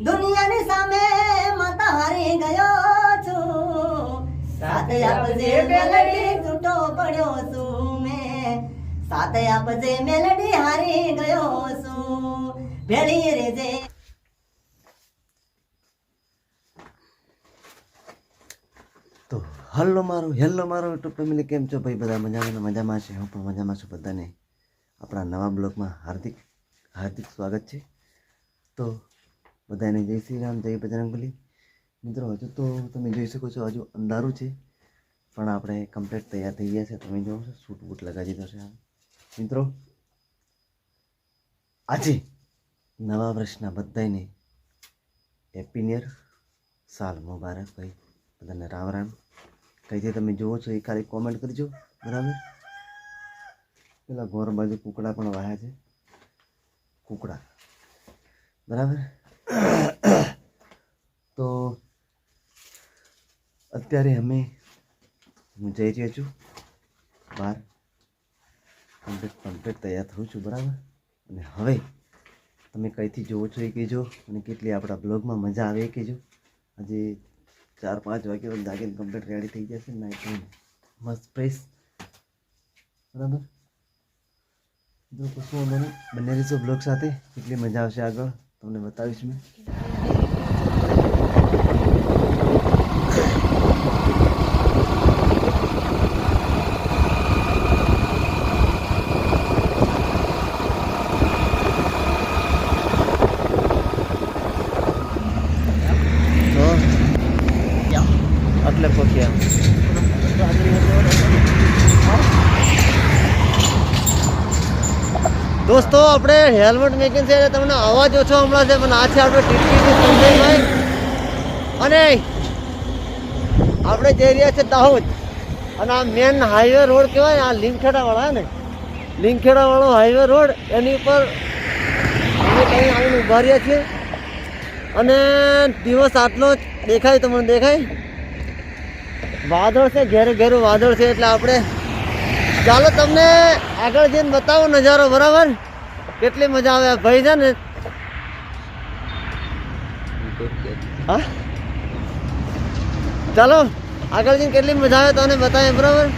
દુનિયાની સામે માતા હારી ગયો છું, સાથ આપજે મેલડી છૂટો પડ્યો છું મેં, સાથ આપજે મેલડી હારી ગયો છું, ભેળી રેજે. તો હેલો મારો યુટ્યુબ ફેમિલી, કેમ છો ભાઈ? બધા મજામાં છે? હું પણ મજામાં છું. બધાને આપણા નવા બ્લોગમાં હાર્દિક સ્વાગત છે. તો બધાને જય શ્રી રામ, જય બજરંગબલી. મિત્રો, હજુ તો તમે જોઈ શકો છો, હજુ અંધારું છે, પણ આપણે કમ્પ્લીટ તૈયાર થઈ ગયા છે. તમે જોવો છો, સૂટ બૂટ લગાવી દીધો છે. મિત્રો, આજે નવા વર્ષના બધાને હેપી ન્યુ યર, સાલ મુબારક ભાઈ. બધાને રામ રામ. કઈથી તમે જુઓ છો એ ખાલી કોમેન્ટ કરજો, બરાબર? પેલા ઘોર બાજુ કુકડા પણ વાયા છે, કુકડા, બરાબર? તો અત્યારે હું જઈ રહ્યો છું બહાર, કમ્પ્લીટ તૈયાર થઉં છું, બરાબર? અને હવે તમે કઈથી જુઓ છો એ કહેજો, અને કેટલી આપણા બ્લોગમાં મજા આવે એ કહેજો. આજે 4-5 વાગે જાગીને કમ્પ્લીટ રેડી થઈ જશે, નાઈટ મસ્ત ફ્રેશ, બરાબર? જો કશું મને બંને રહીશું બ્લોગ સાથે, કેટલી મજા આવશે આગળ તમને બતાવીશ મેં. એટલે પહોંચ્યા દોસ્તો, આપણે હેલ્મેટ મેકિંગ છે, તમને અવાજ ઓછો હમણાં છે, પણ આ છે આપણે ટીટી સંજયભાઈ, અને આપણે જઈ રહ્યા છે દાહોદ. અને આ મેન હાઈવે રોડ કહેવાય, આ લીમખેડા વાળા ને, લીમખેડા વાળો હાઈવે રોડ, એની ઉપર અમે કંઈ આવીને ઉભા રહ્યા છીએ. અને દિવસ આટલો જ દેખાય, તમને દેખાય વાદળ છે, ઘેરું વાદળ છે, એટલે આપણે ચાલો તમને આગળ જઈને બતાવો નજારો, બરાબર? કેટલી મજા આવે. ભાઈ છે ને, હા, ચાલો આગળ જઈને કેટલી મજા આવે તમને બતાવીએ, બરાબર?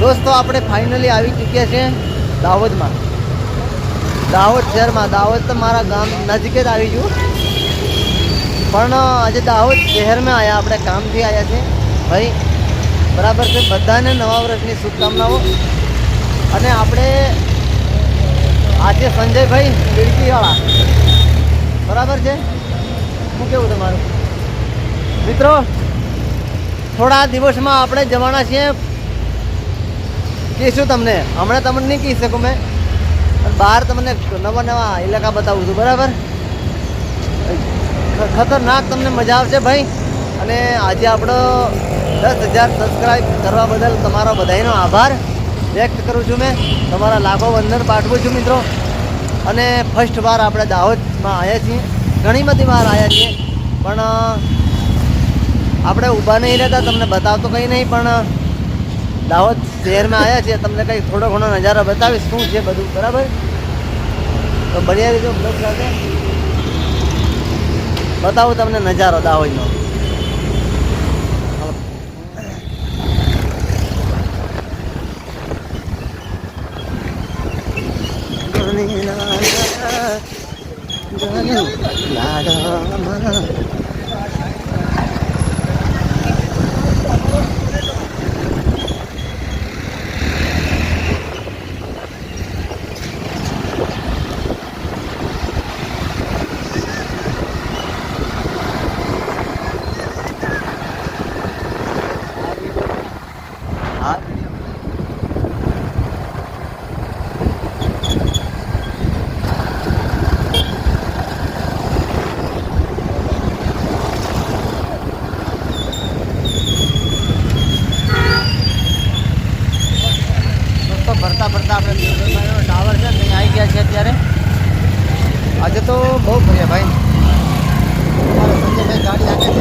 દોસ્તો, આપણે ફાઇનલી આવી ચૂક્યા છીએ દાહોદમાં, દાહોદ શહેરમાં. દાહોદ તો મારા ગામ નજીક જ આવી ગયું, પણ આજે દાહોદ શહેરમાં આવ્યા, આપણે કામથી આવ્યા છે ભાઈ, બરાબર છે? બધાને નવા વર્ષની શુભકામનાઓ. અને આપણે આજે સંજયભાઈ ખીડકીવાળા, બરાબર છે? શું કેવું તમારું? મિત્રો, થોડા દિવસમાં આપણે જવાના છીએ, કહીશું તમને, હમણાં તમને નહીં કહી શકું મેં, પણ બહાર તમને નવા ઇલાકા બતાવું છું, બરાબર? ખતરનાક તમને મજા આવશે ભાઈ. અને આજે આપણો 10,000 સબસ્ક્રાઈબ કરવા બદલ તમારો બધાનો આભાર વ્યક્ત કરું છું મેં, તમારા લાખો વંદન પાઠવું છું મિત્રો. અને ફર્સ્ટ વાર આપણે દાહોદમાં આવ્યા છીએ, ઘણી બધી વાર આવ્યા છીએ, પણ આપણે ઊભા નહીં રહેતા, તમને બતાવતો કંઈ નહીં, પણ દાહોદ શહેરમાં આવ્યા છીએ, તમને કંઈ થોડો ઘણો નજારો બતાવીશ શું છે બધું, બરાબર? તો બન્યા રહીજો બ્લોગ સાથે, બતાવું તમને નજારો દાહોદનો. ટાવર છે ત્યાં આવી ગયા છે અત્યારે. આજે તો બહુ ફર્યા ભાઈ. સંજયભાઈ ગાડી હાકે છે,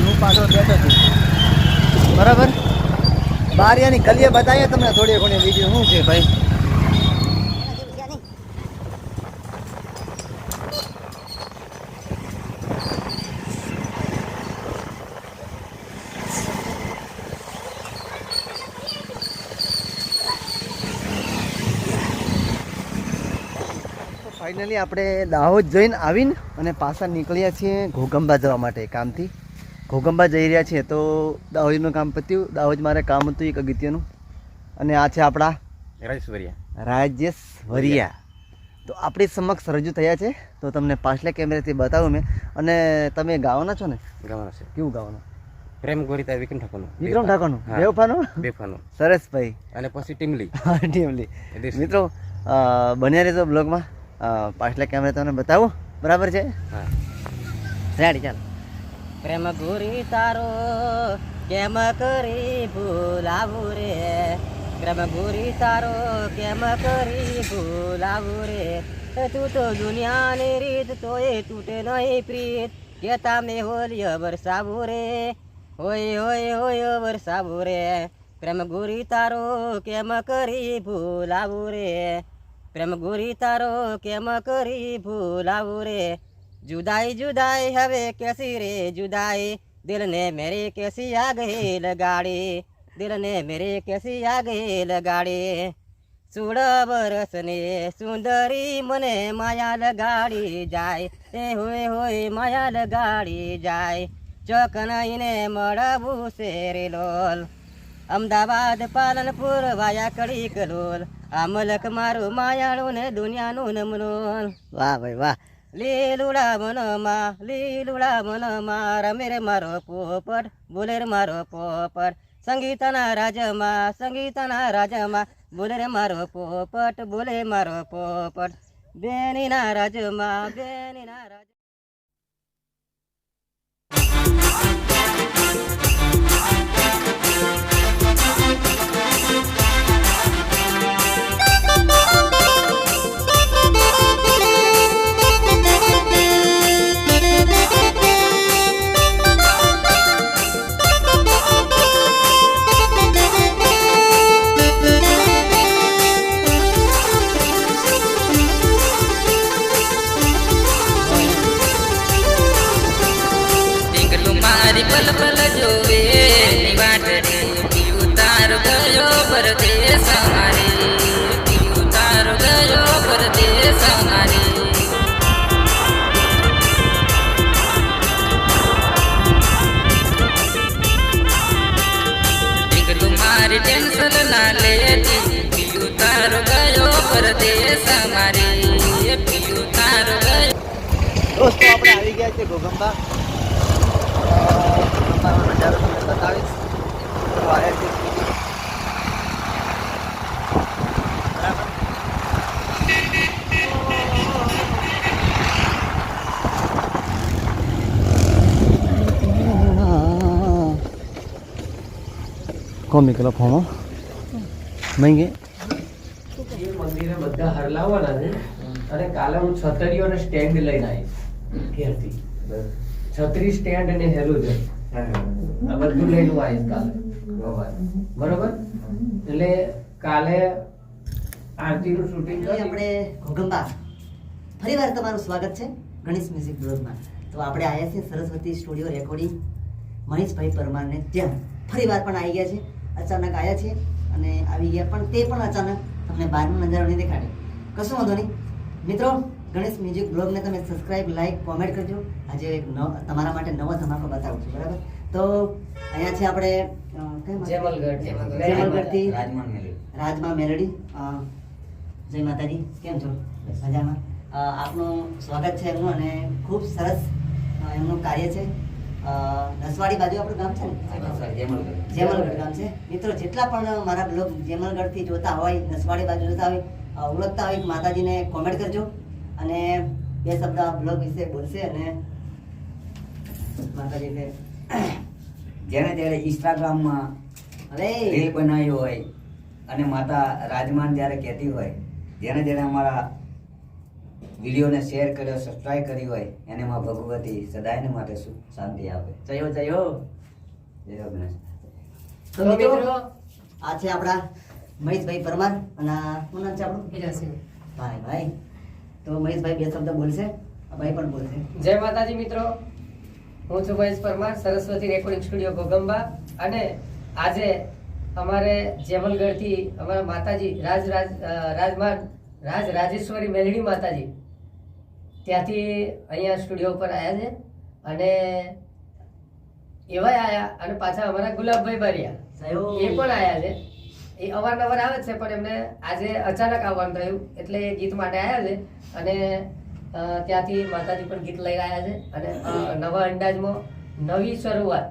હું પાછો બેઠો છું. બરાબર, બારિયાની ગલીએ બતાવીએ તમને થોડી ઘણી વિડીયો શું છે ભાઈ. ફાઇનલી આપણે દાહોદ જઈને આવીને અને પાછા નીકળ્યા છીએ ઘોગંબા જવા માટે કામથી. ઘોગંબા જઈ રહ્યા છીએ તો દાહોદનું કામ પત્યું. દાહોદ મારે કામ હતું એક અગત્યનું. અને આ છે આપણા રાજેશ વરિયા. તો આપણી સમક્ષ રજૂ થયા છે તો તમને પાછલા કેમેરાથી બતાવું મેં. અને તમે ગાવાના છો ને? ગાવાના છે. કેવું ગાવાનું? પ્રેમ ગોરીતા વિક્રમ ઠાકોરનું. વિક્રમ ઠાકોરનું બેવફાનું. સરસ ભાઈ. અને પછી ટીમલી. ટીમલી. મિત્રો બન્યા રહેજો બ્લોગમાં. પાછલા કેમેરા તમને બતાવું. બરાબર છે? હા, રેડી, ચાલો. પ્રેમ ગુરી તારો કેમ કરી ભૂલાવું રે, પ્રેમ ગુરી તારો કેમ કરી ભૂલાવું રે, તું તો દુનિયાની રીત તો એ તૂટે નહીં પ્રીત, કેતા મેં હોલિય વરસાવું રે, હોય હોય હોય વરસાવું રે, પ્રેમ ગુરી તારો કેમ કરી ભૂલાવું રે, પ્રેમ ગુરી તારો કેમ કરી ભૂલાવું રે, जुदाई जुदाई हवे कैसी रे जुदाई, दिल ने मेरे कैसी आ गई लगाड़ी, दिल ने मेरे कैसी आ गई लगाड़ी, सूड़ बरसने सुंदरी मने माया लगाड़ी जाए, ए होए होए माया लगाड़ी जाए, चौकनाईने મળવું છે રે લોલ, અમદાવાદ પાલનપુર વાયા કડી કલોલ, આ મલક મારું માયાળું ને દુનિયાનું નમનોલ. વાહ ભાઈ વાહ. લીલુડા મનમાં રમે રે મારો પોપટ, બોલે રે મારો પોપટ, સંગીતના રાજમાં બોલે રે મારો પોપટ, બોલે મારો પોપટ, બેનીના રાજમાં બેનીના રાજ. पल पल जोवे निवाट रे, उतार गयो परदेस हमारे, उतार गयो परदेस हमारे, निकलू मारी टेंशन ना लेती, उतार गयो परदेस हमारे, उतार गयो. દોસ્તો આપણે આવી ગયા છે ઘોગંબા. નજારો તમને બતાવીશ. કોમિકલો ફોમો મહેંગે મંદિરે બધા હરલાવવાના છે અને કાલે હું છતરીઓ અને સ્ટેન્ડ લઈને આવીશ ઘેરથી. છત્રી સ્ટેન્ડ અને હેલોજન આ બધું લઈને હું આવીશ કાલે બરોબર. એટલે કાલે આરતીનું શૂટિંગ આપણે ઘોગંબા ફરીવાર તમારું સ્વાગત છે ગણેશ મ્યુઝિક બ્લોગમાં. તો આપણે આવ્યા છીએ સરસ્વતી સ્ટુડિયો રેકોર્ડિંગ મનીષભાઈ પરમારને ત્યાં ફરીવાર પણ આવી ગયા છે. અચાનક આવ્યા છે અને આવી ગયા પણ તે પણ અચાનક તમને બહારનો નજારો નહીં દેખાડે. કશું વાંધો નહીં મિત્રો, ગણેશ મ્યુઝિક બ્લોગને તમે સબસ્ક્રાઇબ, લાઈક, કોમેન્ટ કરજો. આજે એક તમારા માટે નવો ધમાકો બતાવું છું. બરાબર, તો અહીંયા છે આપણે જેમલગઢથી રાજમા મેલડી. જય માતાજી, કેમ છો? મજામાં. આપનું સ્વાગત છે એમનું અને ખૂબ સરસ એમનું કાર્ય છે. નસવાડી બાજુ આપણું ગામ છે ને, જેમલગઢ ગામ છે. મિત્રો જેટલા પણ મારા બ્લોગ જેમલગઢથી જોતા હોય, નસવાડી બાજુ જોતા હોય, ઓળખતા હોય માતાજીને કોમેન્ટ કરજો અને બે શબ્દ બ્લોગ વિશે બોલશે. અને માતાજીને જેને જ્યારે ઇન્સ્ટાગ્રામમાં અરે રીલ બનાવી હોય અને માતા રાજમાન જ્યારે કહેતી હોય જેને જેને અમારા વિડીયોને શેર કર્યો સબસ્ક્રાઈબ કરી હોય એને માં ભગવતી સદાયને માટે સુખ શાંતિ આપે. જયો જયો. જય ગણેશ. તો મિત્રો આ છે આપણા મહેશભાઈ પરમાર અને શું નામ છે આપણું? ભાઈ. તો મહેશભાઈ બે શબ્દ બોલશે, આ ભાઈ પણ બોલશે. જય માતાજી મિત્રો, હું છું મહેશ પરમાર, સરસ્વતી રેકોર્ડિંગ સ્ટુડિયો ઘોગંબા. અને આજે અમારે જેમલગઢથી અમારા માતાજી રાજેશ્વરી મેલડી માતાજી ત્યાંથી અહીંયા સ્ટુડિયો ઉપર આવ્યા છે. અને એવાય આવ્યા અને પાછા અમારા ગુલાબભાઈ બારિયા જયો. એ પણ આવ્યા છે. એ અવારનવાર આવે છે પણ એમને આજે અચાનક આવવાનું થયું એટલે એ ગીત માટે આવ્યા છે. અને ત્યાંથી માતાજી પણ ગીત લઈ આવ્યા છે. અને નવા અંદાજમાં નવી શરૂઆત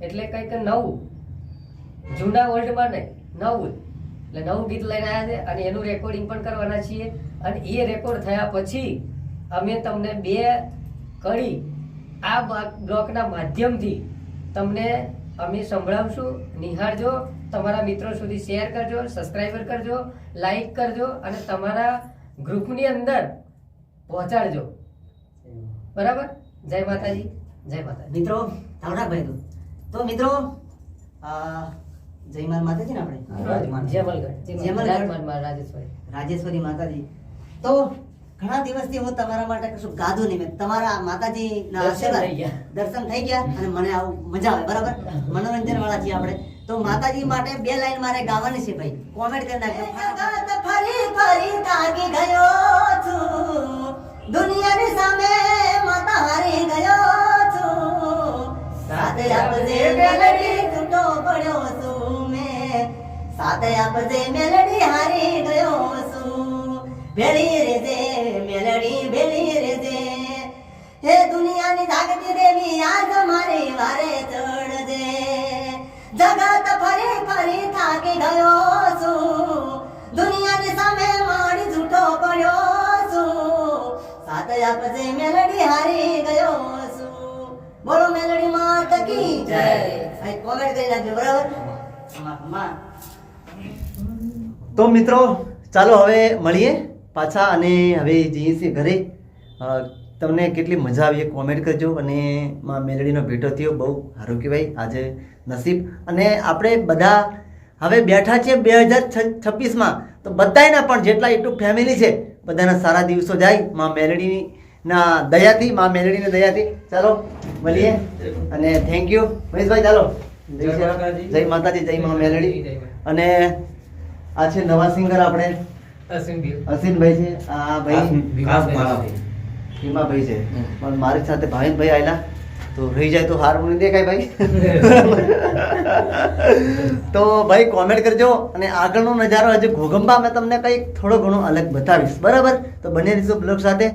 એટલે કંઈક નવું, જૂના ઓલ્ડમાં નહીં, નવું એટલે નવું ગીત લઈને આવ્યા છે. અને એનું રેકોર્ડિંગ પણ કરવાના છીએ. અને એ રેકોર્ડ થયા પછી અમે તમને 2 કડી આ બ્લોગના માધ્યમથી તમને અમે સંભળાવશું. નિહાળજો, તમારા મિત્રો સુધી શેર કરજો, સબસ્ક્રાઈબર કરજો, લાઈક કરજો અને તમારા ગ્રુપની અંદર પહોંચાડજો. બરાબર? જય માતાજી, જય માતાજી. મિત્રો ભાઈ તો મિત્રો જયમાલ માતાજી ને આપણે જેમલગઢ રાજેશ્વરી માતાજી. તો ઘણા દિવસથી હું તમારા માટે કશું ગાધું નહીં. મેં તમારા માતાજી ના દર્શન થઈ ગયા અને મને આવું મજા આવે. બરાબર, મનોરંજન વાળા છીએ આપણે. તો માતાજી માટે 2 લાઈન મારે ગાવાની છે ભાઈ, કોમેન્ટ કરી નાખજો. ફરી ફરી તાગી ગયો છું, દુનિયાની સામે માતા હારી ગયો છું. સાથે આપજે મેલડી, તૂટો પડ્યો છું મેં. સાથે આપજે મેલડી, હારી ગયો છું. ભેળી રેજે મેલડી, ભેળી રેજે. હે દુનિયાની જાગતી દેવી, આજ મારી વારે ચડજે. જગત ફરી ફરી થાકી ગયો છું, દુનિયાની સામે મારી છૂટો પડ્યો છું. સાથે આપજે મેલડી, હારી ગયો છું. બોલો મેલડી માત કી જય. કોમેન્ટ કરી નાખજો. બરાબર. તો મિત્રો ચાલો હવે મળીએ પાછા અને હવે જઈએ છીએ ઘરે. તમને કેટલી મજા આવી એ કોમેન્ટ કરજો. અને માં મેલડીનો ભેટો થયો, બહુ સારું કહેવાય આજે નસીબ. અને આપણે બધા હવે બેઠા છીએ 2026માં. તો બધાયના પણ જેટલા યુટ્યુબ ફેમિલી છે બધાના સારા દિવસો જાય માં મેલડીના દયાથી, માં મેલડીની દયાથી. ચાલો મળીએ અને થેન્ક યુ મહેશભાઈ. ચાલો જય માતાજી, જય માં મેલડી. અને આ છે નવા સિંગર આપણે અસીનભાઈ છે. આ ભાઈ ભીમાભાઈ છે. પણ મારી સાથે ભાવિનભાઈ આવેલા તો રહી જાય તો હારું નહીં દેખાય ભાઈ. તો ભાઈ કોમેન્ટ કરજો. અને આગળનો નજારો હજુ ઘોગંબા મેં તમને કંઈક થોડો ઘણો અલગ બતાવીશ. બરાબર? તો બને રહીશું બ્લોગ સાથે.